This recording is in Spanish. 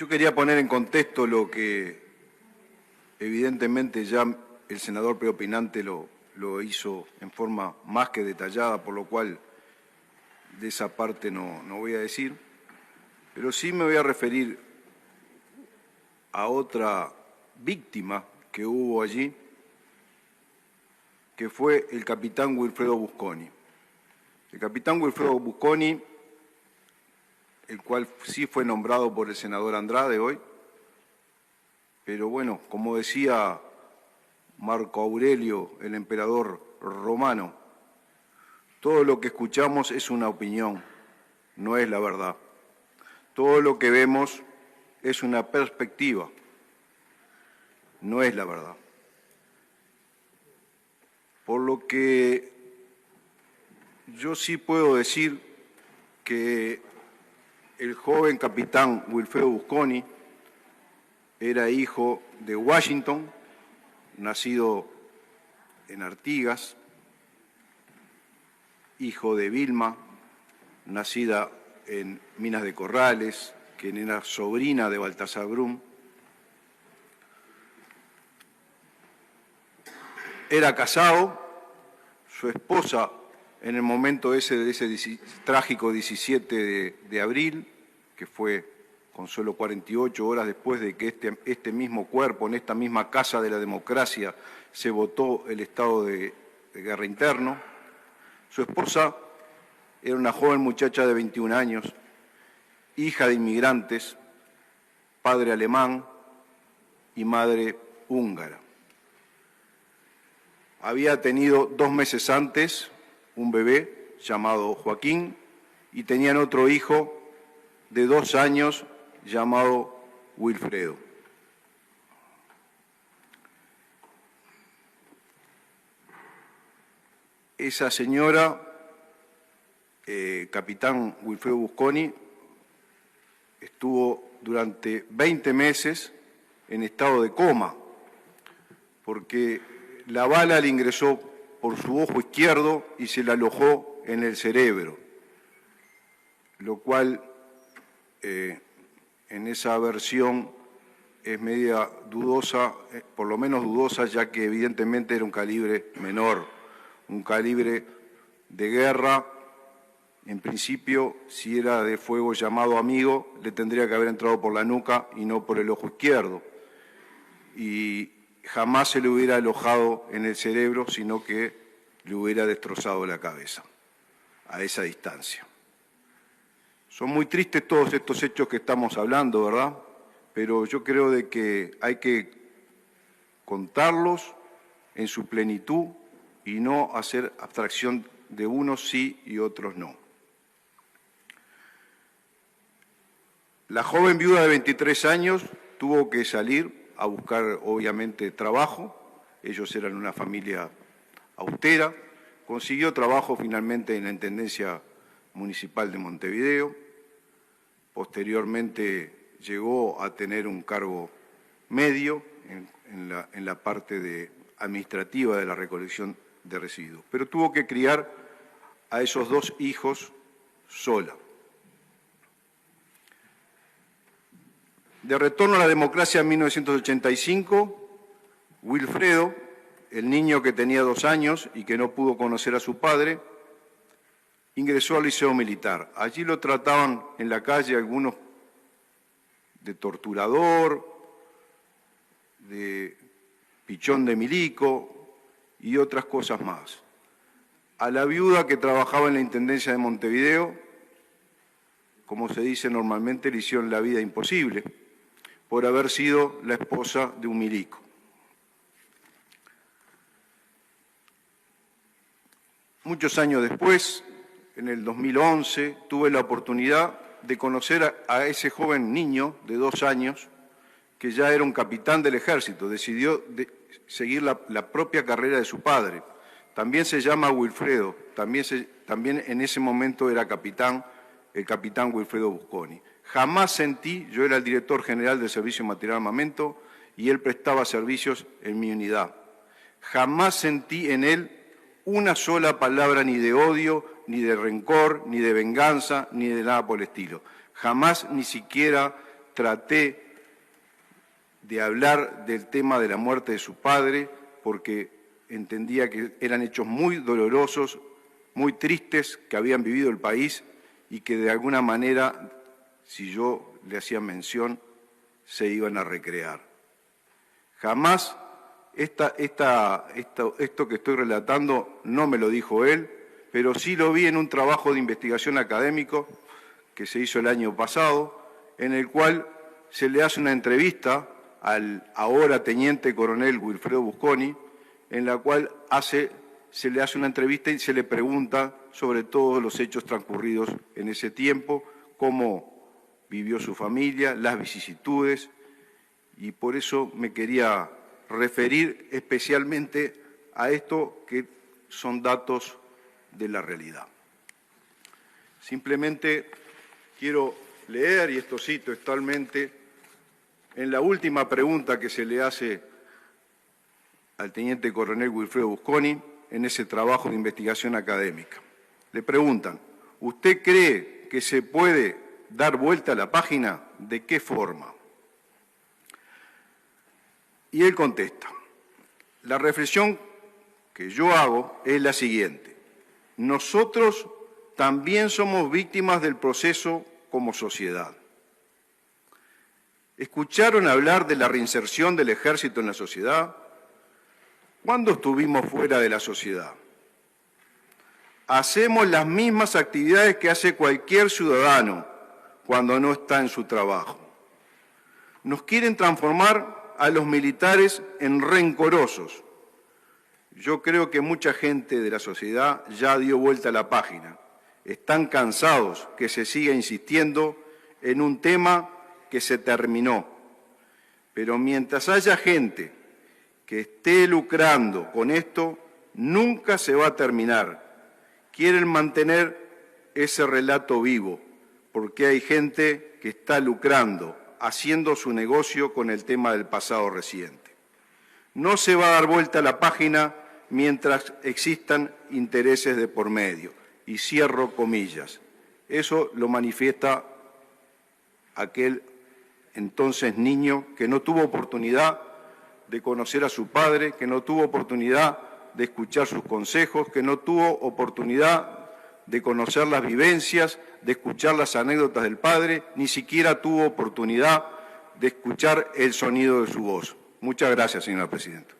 Yo quería poner en contexto lo que evidentemente ya el senador preopinante lo hizo en forma más que detallada, por lo cual de esa parte no voy a decir, pero sí me voy a referir a otra víctima que hubo allí, que fue el capitán Wilfredo Busconi. El capitán Wilfredo Busconi, el cual sí fue nombrado por el senador Andrade hoy, pero bueno, como decía Marco Aurelio, el emperador romano, todo lo que escuchamos es una opinión, no es la verdad. Todo lo que vemos es una perspectiva, no es la verdad. Por lo que yo sí puedo decir que el joven capitán Wilfredo Busconi era hijo de Washington, nacido en Artigas, hijo de Vilma, nacida en Minas de Corrales, quien era sobrina de Baltasar Brum. Era casado, su esposa en el momento de ese trágico 17 de abril, que fue con solo 48 horas después de que este mismo cuerpo, en esta misma casa de la democracia, se votó el estado de guerra interno. Su esposa era una joven muchacha de 21 años, hija de inmigrantes, padre alemán y madre húngara. Había tenido 2 meses antes un bebé llamado Joaquín y tenían otro hijo de 2 años llamado Wilfredo. Esa señora, capitán Wilfredo Busconi, estuvo durante 20 meses en estado de coma, porque la bala le ingresó por su ojo izquierdo y se la alojó en el cerebro, lo cual en esa versión es media dudosa, por lo menos dudosa, ya que evidentemente era un calibre menor, un calibre de guerra. En principio, si era de fuego llamado amigo, le tendría que haber entrado por la nuca y no por el ojo izquierdo. Y jamás se le hubiera alojado en el cerebro, sino que le hubiera destrozado la cabeza a esa distancia. Son muy tristes todos estos hechos que estamos hablando, ¿verdad? Pero yo creo de que hay que contarlos en su plenitud y no hacer abstracción de unos sí y otros no. La joven viuda de 23 años tuvo que salir a buscar, obviamente, trabajo. Ellos eran una familia austera. Consiguió trabajo finalmente en la Intendencia Municipal de Montevideo. Posteriormente llegó a tener un cargo medio en la parte administrativa de la recolección de residuos. Pero tuvo que criar a esos 2 hijos sola. De retorno a la democracia en 1985, Wilfredo, el niño que tenía 2 años y que no pudo conocer a su padre, ingresó al liceo militar. Allí lo trataban en la calle algunos de torturador, de pichón de milico y otras cosas más. A la viuda que trabajaba en la Intendencia de Montevideo, como se dice normalmente, le hicieron la vida imposible por haber sido la esposa de un milico. Muchos años después, en el 2011, tuve la oportunidad de conocer a ese joven niño de 2 años, que ya era un capitán del ejército, decidió seguir la propia carrera de su padre. También se llama Wilfredo, también en ese momento era capitán, el capitán Wilfredo Busconi. Jamás sentí, yo era el director general del Servicio Material Armamento y él prestaba servicios en mi unidad. Jamás sentí en él una sola palabra ni de odio, ni de rencor, ni de venganza, ni de nada por el estilo. Jamás ni siquiera traté de hablar del tema de la muerte de su padre, porque entendía que eran hechos muy dolorosos, muy tristes que habían vivido el país y que de alguna manera, si yo le hacía mención, se iban a recrear. Jamás esto que estoy relatando no me lo dijo él, pero sí lo vi en un trabajo de investigación académico que se hizo el año pasado, en el cual se le hace una entrevista al ahora teniente coronel Wilfredo Busconi, en la cual se le hace una entrevista y se le pregunta sobre todos los hechos transcurridos en ese tiempo, cómo vivió su familia, las vicisitudes, y por eso me quería referir especialmente a esto que son datos de la realidad. Simplemente quiero leer, y esto cito textualmente, en la última pregunta que se le hace al teniente coronel Wilfredo Busconi en ese trabajo de investigación académica. Le preguntan, ¿usted cree que se puede dar vuelta a la página? ¿De qué forma? Y él contesta, la reflexión que yo hago es la siguiente. Nosotros también somos víctimas del proceso como sociedad. ¿Escucharon hablar de la reinserción del ejército en la sociedad? ¿Cuándo estuvimos fuera de la sociedad? Hacemos las mismas actividades que hace cualquier ciudadano cuando no está en su trabajo. Nos quieren transformar a los militares en rencorosos. Yo creo que mucha gente de la sociedad ya dio vuelta a la página. Están cansados que se siga insistiendo en un tema que se terminó. Pero mientras haya gente que esté lucrando con esto, nunca se va a terminar. Quieren mantener ese relato vivo, porque hay gente que está lucrando, haciendo su negocio con el tema del pasado reciente. No se va a dar vuelta a la página mientras existan intereses de por medio. Y cierro comillas. Eso lo manifiesta aquel entonces niño que no tuvo oportunidad de conocer a su padre, que no tuvo oportunidad de escuchar sus consejos, que no tuvo oportunidad de conocer las vivencias, de escuchar las anécdotas del padre, ni siquiera tuvo oportunidad de escuchar el sonido de su voz. Muchas gracias, señora presidenta.